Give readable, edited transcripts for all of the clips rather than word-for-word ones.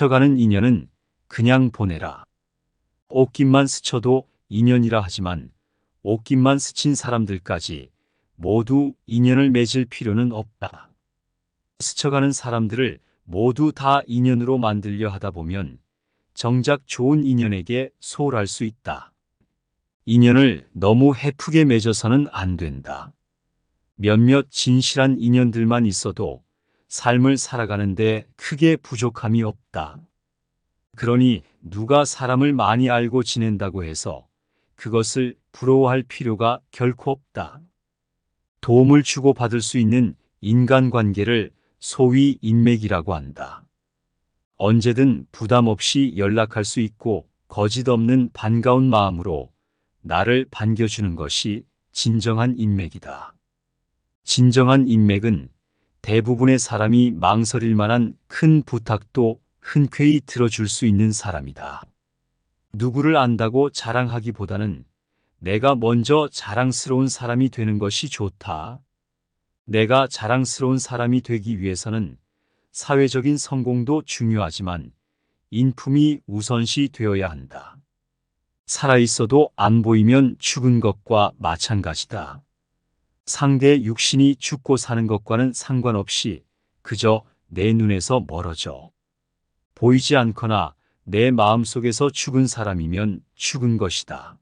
스쳐가는 인연은 그냥 보내라. 옷깃만 스쳐도 인연이라 하지만 옷깃만 스친 사람들까지 모두 인연을 맺을 필요는 없다. 스쳐가는 사람들을 모두 다 인연으로 만들려 하다 보면 정작 좋은 인연에게 소홀할 수 있다. 인연을 너무 헤프게 맺어서는 안 된다. 몇몇 진실한 인연들만 있어도 삶을 살아가는데 크게 부족함이 없다. 그러니 누가 사람을 많이 알고 지낸다고 해서 그것을 부러워할 필요가 결코 없다. 도움을 주고받을 수 있는 인간관계를 소위 인맥이라고 한다. 언제든 부담 없이 연락할 수 있고 거짓 없는 반가운 마음으로 나를 반겨주는 것이 진정한 인맥이다. 진정한 인맥은 대부분의 사람이 망설일 만한 큰 부탁도 흔쾌히 들어줄 수 있는 사람이다. 누구를 안다고 자랑하기보다는 내가 먼저 자랑스러운 사람이 되는 것이 좋다. 내가 자랑스러운 사람이 되기 위해서는 사회적인 성공도 중요하지만 인품이 우선시 되어야 한다. 살아있어도 안 보이면 죽은 것과 마찬가지다. 상대의 육신이 죽고 사는 것과는 상관없이 그저 내 눈에서 멀어져 보이지 않거나 내 마음속에서 죽은 사람이면 죽은 것이다.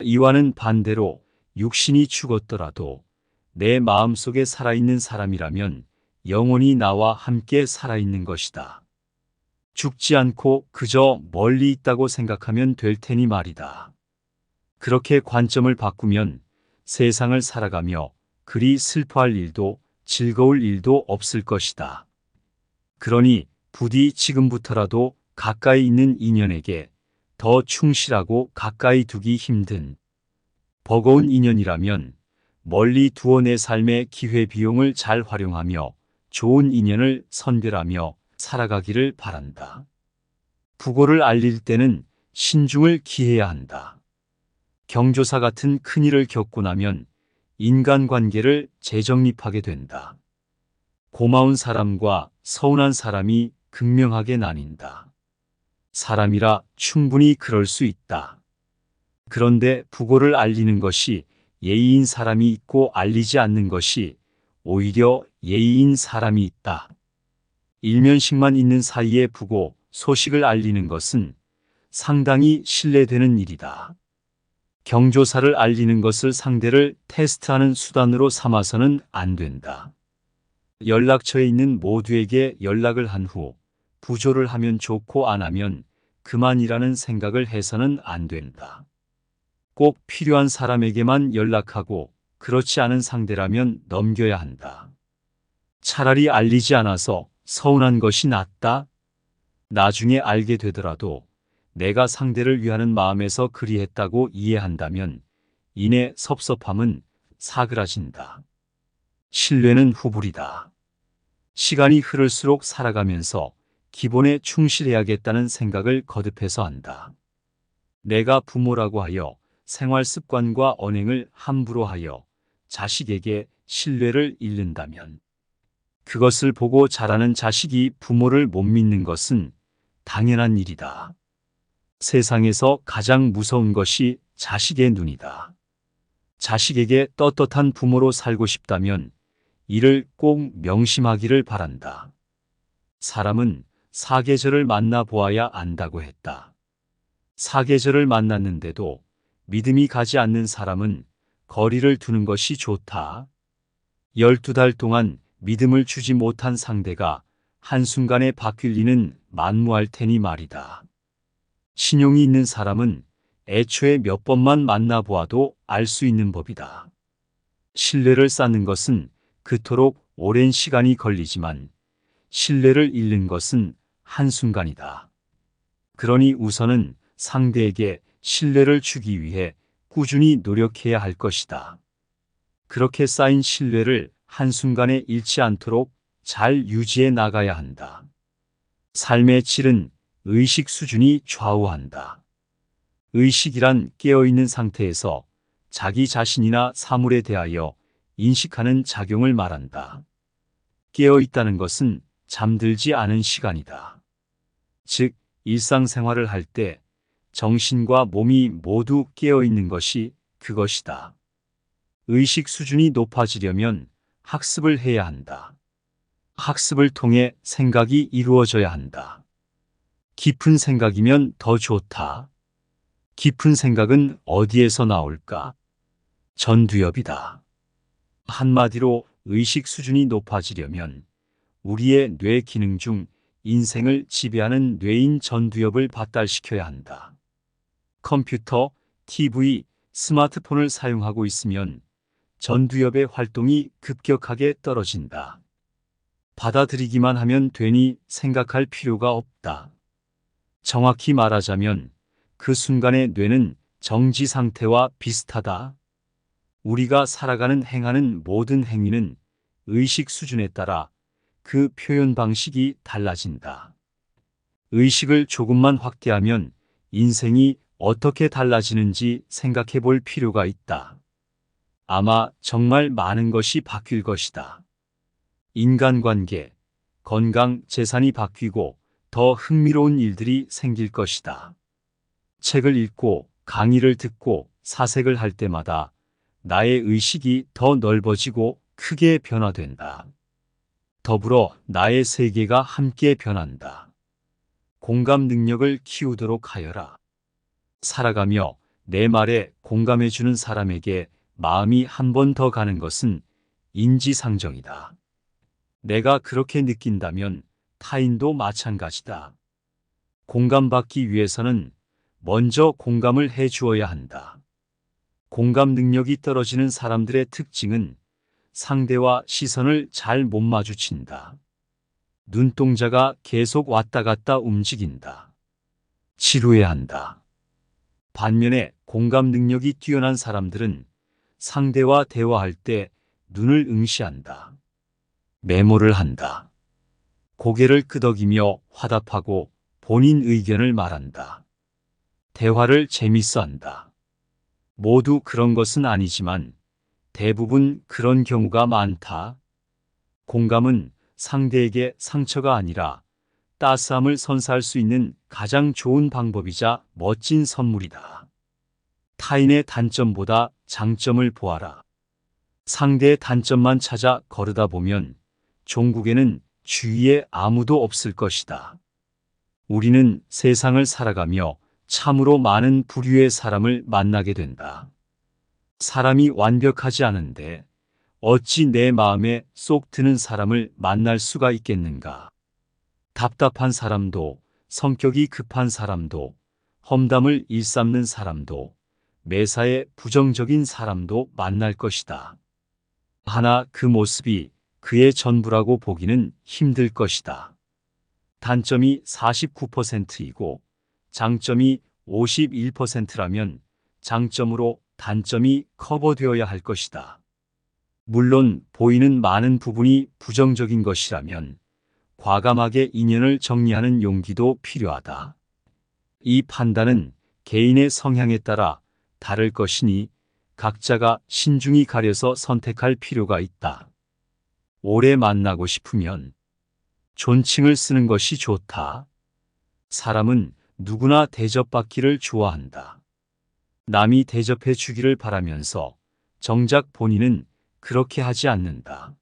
이와는 반대로 육신이 죽었더라도 내 마음속에 살아있는 사람이라면 영원히 나와 함께 살아있는 것이다. 죽지 않고 그저 멀리 있다고 생각하면 될 테니 말이다. 그렇게 관점을 바꾸면 세상을 살아가며 그리 슬퍼할 일도 즐거울 일도 없을 것이다. 그러니 부디 지금부터라도 가까이 있는 인연에게 더 충실하고 가까이 두기 힘든 버거운 인연이라면 멀리 두어 내 삶의 기회비용을 잘 활용하며 좋은 인연을 선별하며 살아가기를 바란다. 부고를 알릴 때는 신중을 기해야 한다. 경조사 같은 큰일을 겪고 나면 인간관계를 재정립하게 된다. 고마운 사람과 서운한 사람이 극명하게 나뉜다. 사람이라 충분히 그럴 수 있다. 그런데 부고를 알리는 것이 예의인 사람이 있고 알리지 않는 것이 오히려 예의인 사람이 있다. 일면식만 있는 사이에 부고 소식을 알리는 것은 상당히 신뢰되는 일이다. 경조사를 알리는 것을 상대를 테스트하는 수단으로 삼아서는 안 된다. 연락처에 있는 모두에게 연락을 한 후 부조를 하면 좋고 안 하면 그만이라는 생각을 해서는 안 된다. 꼭 필요한 사람에게만 연락하고 그렇지 않은 상대라면 넘겨야 한다. 차라리 알리지 않아서 서운한 것이 낫다. 나중에 알게 되더라도 내가 상대를 위하는 마음에서 그리했다고 이해한다면 이내 섭섭함은 사그라진다. 신뢰는 후불이다. 시간이 흐를수록 살아가면서 기본에 충실해야겠다는 생각을 거듭해서 한다. 내가 부모라고 하여 생활 습관과 언행을 함부로 하여 자식에게 신뢰를 잃는다면 그것을 보고 자라는 자식이 부모를 못 믿는 것은 당연한 일이다. 세상에서 가장 무서운 것이 자식의 눈이다. 자식에게 떳떳한 부모로 살고 싶다면 이를 꼭 명심하기를 바란다. 사람은 사계절을 만나 보아야 안다고 했다. 사계절을 만났는데도 믿음이 가지 않는 사람은 거리를 두는 것이 좋다. 12달 동안 믿음을 주지 못한 상대가 한순간에 바뀔 리는 만무할 테니 말이다. 신용이 있는 사람은 애초에 몇 번만 만나보아도 알 수 있는 법이다. 신뢰를 쌓는 것은 그토록 오랜 시간이 걸리지만 신뢰를 잃는 것은 한순간이다. 그러니 우선은 상대에게 신뢰를 주기 위해 꾸준히 노력해야 할 것이다. 그렇게 쌓인 신뢰를 한순간에 잃지 않도록 잘 유지해 나가야 한다. 삶의 질은 의식 수준이 좌우한다. 의식이란 깨어있는 상태에서 자기 자신이나 사물에 대하여 인식하는 작용을 말한다. 깨어있다는 것은 잠들지 않은 시간이다. 즉 일상생활을 할 때 정신과 몸이 모두 깨어 있는 것이 그것이다. 의식 수준이 높아지려면 학습을 해야 한다. 학습을 통해 생각이 이루어져야 한다. 깊은 생각이면 더 좋다. 깊은 생각은 어디에서 나올까? 전두엽이다. 한마디로 의식 수준이 높아지려면 우리의 뇌 기능 중 인생을 지배하는 뇌인 전두엽을 발달시켜야 한다. 컴퓨터, TV, 스마트폰을 사용하고 있으면 전두엽의 활동이 급격하게 떨어진다. 받아들이기만 하면 되니 생각할 필요가 없다. 정확히 말하자면 그 순간의 뇌는 정지 상태와 비슷하다. 우리가 살아가는 행하는 모든 행위는 의식 수준에 따라 그 표현 방식이 달라진다. 의식을 조금만 확대하면 인생이 어떻게 달라지는지 생각해 볼 필요가 있다. 아마 정말 많은 것이 바뀔 것이다. 인간관계, 건강, 재산이 바뀌고 더 흥미로운 일들이 생길 것이다. 책을 읽고 강의를 듣고 사색을 할 때마다 나의 의식이 더 넓어지고 크게 변화된다. 더불어 나의 세계가 함께 변한다. 공감 능력을 키우도록 하여라. 살아가며 내 말에 공감해주는 사람에게 마음이 한 번 더 가는 것은 인지상정이다. 내가 그렇게 느낀다면 타인도 마찬가지다. 공감받기 위해서는 먼저 공감을 해 주어야 한다. 공감 능력이 떨어지는 사람들의 특징은 상대와 시선을 잘 못 마주친다. 눈동자가 계속 왔다 갔다 움직인다. 치료해야 한다. 반면에 공감 능력이 뛰어난 사람들은 상대와 대화할 때 눈을 응시한다. 메모를 한다. 고개를 끄덕이며 화답하고 본인 의견을 말한다. 대화를 재밌어 한다. 모두 그런 것은 아니지만 대부분 그런 경우가 많다. 공감은 상대에게 상처가 아니라 따스함을 선사할 수 있는 가장 좋은 방법이자 멋진 선물이다. 타인의 단점보다 장점을 보아라. 상대의 단점만 찾아 거르다 보면 종국에는 주위에 아무도 없을 것이다. 우리는 세상을 살아가며 참으로 많은 부류의 사람을 만나게 된다. 사람이 완벽하지 않은데 어찌 내 마음에 쏙 드는 사람을 만날 수가 있겠는가? 답답한 사람도, 성격이 급한 사람도, 험담을 일삼는 사람도, 매사에 부정적인 사람도 만날 것이다. 하나 그 모습이 그의 전부라고 보기는 힘들 것이다. 단점이 49%이고 장점이 51%라면 장점으로 단점이 커버되어야 할 것이다. 물론 보이는 많은 부분이 부정적인 것이라면 과감하게 인연을 정리하는 용기도 필요하다. 이 판단은 개인의 성향에 따라 다를 것이니 각자가 신중히 가려서 선택할 필요가 있다. 오래 만나고 싶으면 존칭을 쓰는 것이 좋다. 사람은 누구나 대접받기를 좋아한다. 남이 대접해 주기를 바라면서 정작 본인은 그렇게 하지 않는다.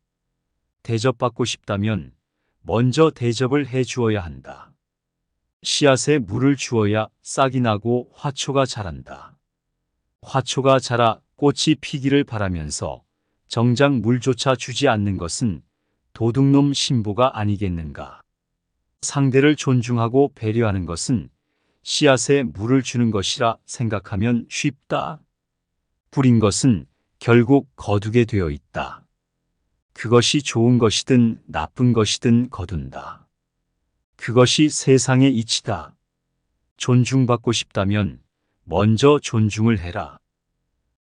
대접받고 싶다면 먼저 대접을 해 주어야 한다. 씨앗에 물을 주어야 싹이 나고 화초가 자란다. 화초가 자라 꽃이 피기를 바라면서 정작 물조차 주지 않는 것은 도둑놈 신보가 아니겠는가. 상대를 존중하고 배려하는 것은 씨앗에 물을 주는 것이라 생각하면 쉽다. 뿌린 것은 결국 거두게 되어 있다. 그것이 좋은 것이든 나쁜 것이든 거둔다. 그것이 세상의 이치다. 존중받고 싶다면 먼저 존중을 해라.